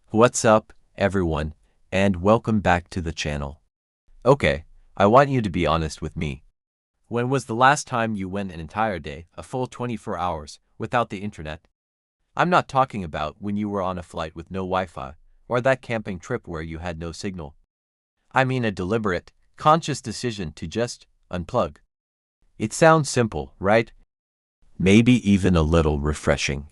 What's up, everyone, and welcome back to the channel. Okay, I want you to be honest with me. When was the last time you went an entire day, a full 24 hours, without the internet? I'm not talking about when you were on a flight with no Wi-Fi, or that camping trip where you had no signal. I mean a deliberate, conscious decision to just unplug. It sounds simple, right? Maybe even a little refreshing.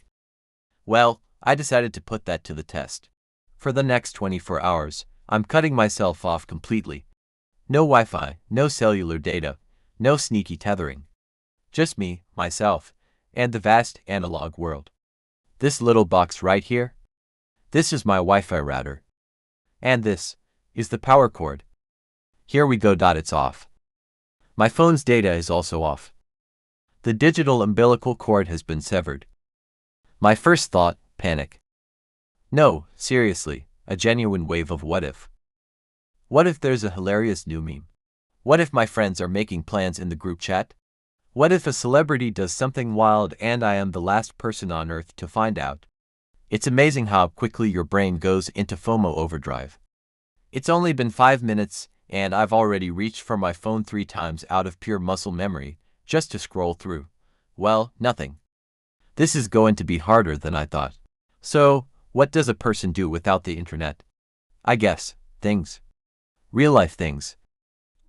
Well, I decided to put that to the test. For the next 24 hours, I'm cutting myself off completely. No Wi-Fi, no cellular data, no sneaky tethering. Just me, myself, and the vast analog world. This little box right here? This is my Wi-Fi router. And this is the power cord. Here we go. It's off. My phone's data is also off. The digital umbilical cord has been severed. My first thought, panic. No, seriously, a genuine wave of what if. What if there's a hilarious new meme? What if my friends are making plans in the group chat? What if a celebrity does something wild and I am the last person on earth to find out? It's amazing how quickly your brain goes into FOMO overdrive. It's only been 5 minutes and I've already reached for my phone 3 times out of pure muscle memory, just to scroll through. Well, nothing. This is going to be harder than I thought. So, what does a person do without the internet? I guess, things. Real-life things.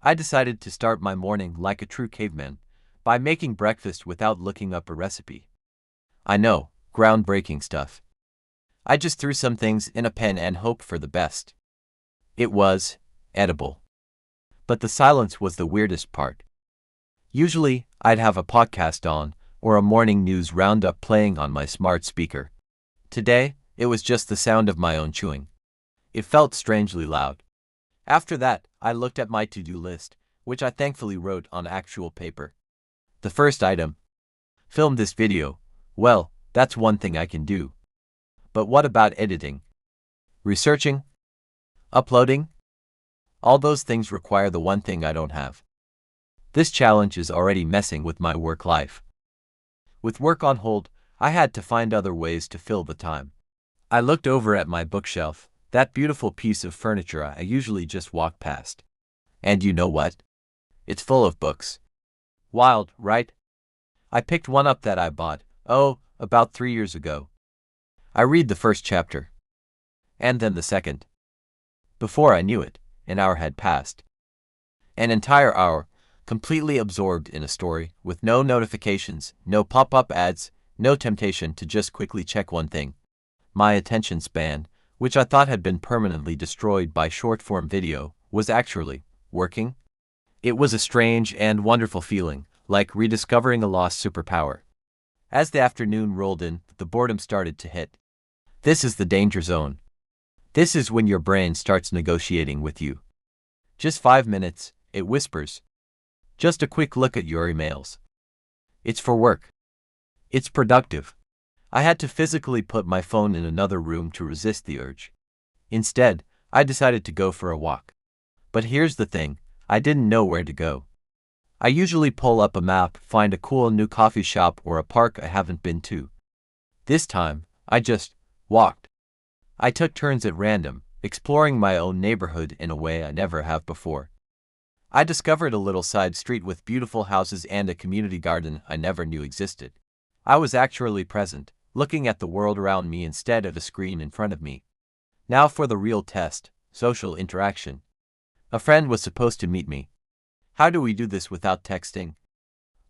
I decided to start my morning like a true caveman, by making breakfast without looking up a recipe. I know, groundbreaking stuff. I just threw some things in a pan and hoped for the best. It was edible. But the silence was the weirdest part. Usually, I'd have a podcast on, or a morning news roundup playing on my smart speaker. Today, it was just the sound of my own chewing. It felt strangely loud. After that, I looked at my to-do list, which I thankfully wrote on actual paper. The first item. Film this video. Well, that's one thing I can do. But what about editing? Researching? Uploading? All those things require the one thing I don't have. This challenge is already messing with my work life. With work on hold, I had to find other ways to fill the time. I looked over at my bookshelf, that beautiful piece of furniture I usually just walk past. And you know what? It's full of books. Wild, right? I picked one up that I bought, about 3 years ago. I read the first chapter. And then the second. Before I knew it, an hour had passed. An entire hour, completely absorbed in a story, with no notifications, no pop-up ads, no temptation to just quickly check one thing. My attention span, which I thought had been permanently destroyed by short-form video, was actually working. It was a strange and wonderful feeling, like rediscovering a lost superpower. As the afternoon rolled in, the boredom started to hit. This is the danger zone. This is when your brain starts negotiating with you. Just 5 minutes, it whispers. Just a quick look at your emails. It's for work. It's productive. I had to physically put my phone in another room to resist the urge. Instead, I decided to go for a walk. But here's the thing, I didn't know where to go. I usually pull up a map, find a cool new coffee shop or a park I haven't been to. This time, I just walked. I took turns at random, exploring my own neighborhood in a way I never have before. I discovered a little side street with beautiful houses and a community garden I never knew existed. I was actually present, looking at the world around me instead of a screen in front of me. Now for the real test, social interaction. A friend was supposed to meet me. How do we do this without texting?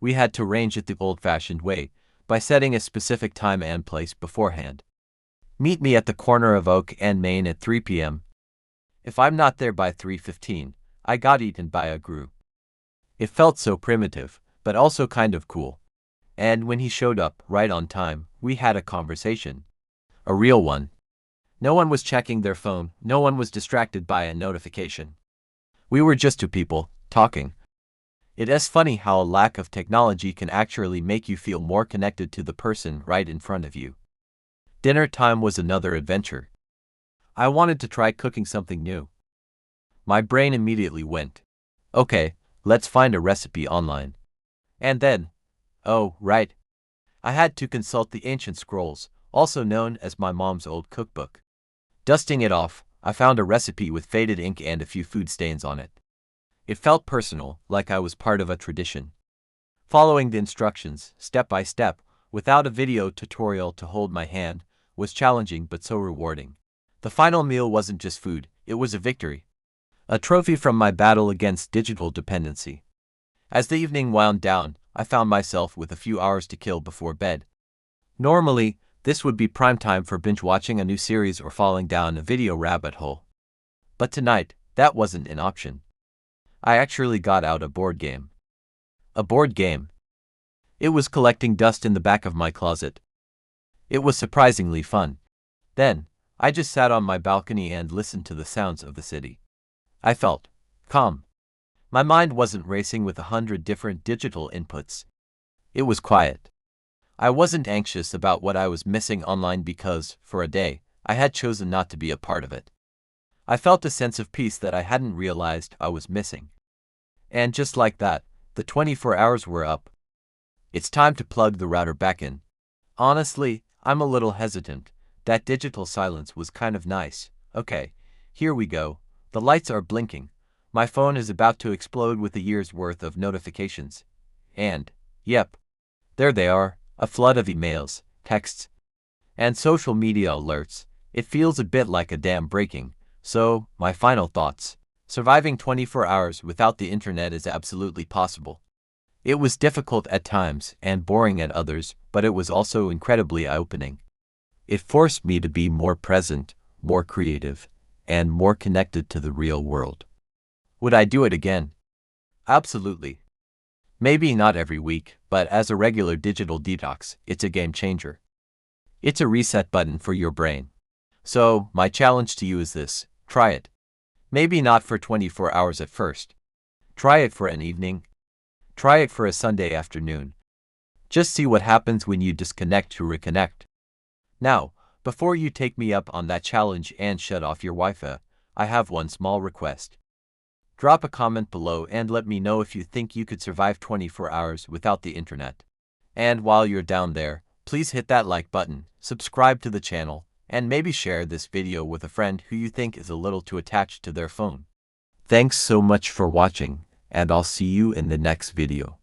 We had to arrange it the old-fashioned way, by setting a specific time and place beforehand. Meet me at the corner of Oak and Main at 3 p.m. If I'm not there by 3:15, I got eaten by a grue. It felt so primitive, but also kind of cool. And when he showed up right on time, we had a conversation. A real one. No one was checking their phone, no one was distracted by a notification. We were just two people, talking. It is funny how a lack of technology can actually make you feel more connected to the person right in front of you. Dinner time was another adventure. I wanted to try cooking something new. My brain immediately went, okay, let's find a recipe online. And then, oh, right, I had to consult the ancient scrolls, also known as my mom's old cookbook. Dusting it off, I found a recipe with faded ink and a few food stains on it. It felt personal, like I was part of a tradition. Following the instructions, step by step, without a video tutorial to hold my hand, was challenging but so rewarding. The final meal wasn't just food, it was a victory. A trophy from my battle against digital dependency. As the evening wound down, I found myself with a few hours to kill before bed. Normally, this would be prime time for binge-watching a new series or falling down a video rabbit hole. But tonight, that wasn't an option. I actually got out a board game. A board game. It was collecting dust in the back of my closet. It was surprisingly fun. Then, I just sat on my balcony and listened to the sounds of the city. I felt calm. My mind wasn't racing with 100 different digital inputs. It was quiet. I wasn't anxious about what I was missing online because, for a day, I had chosen not to be a part of it. I felt a sense of peace that I hadn't realized I was missing. And just like that, the 24 hours were up. It's time to plug the router back in. Honestly, I'm a little hesitant. That digital silence was kind of nice. Okay, here we go. The lights are blinking. My phone is about to explode with a year's worth of notifications. And, yep, there they are, a flood of emails, texts, and social media alerts. It feels a bit like a dam breaking. So, my final thoughts. Surviving 24 hours without the internet is absolutely possible. It was difficult at times and boring at others, but it was also incredibly eye-opening. It forced me to be more present, more creative, and more connected to the real world. Would I do it again? Absolutely. Maybe not every week, but as a regular digital detox, it's a game changer. It's a reset button for your brain. So, my challenge to you is this: try it. Maybe not for 24 hours at first. Try it for an evening. Try it for a Sunday afternoon. Just see what happens when you disconnect to reconnect. Now, before you take me up on that challenge and shut off your Wi-Fi, I have one small request. Drop a comment below and let me know if you think you could survive 24 hours without the internet. And while you're down there, please hit that like button, subscribe to the channel, and maybe share this video with a friend who you think is a little too attached to their phone. Thanks so much for watching, and I'll see you in the next video.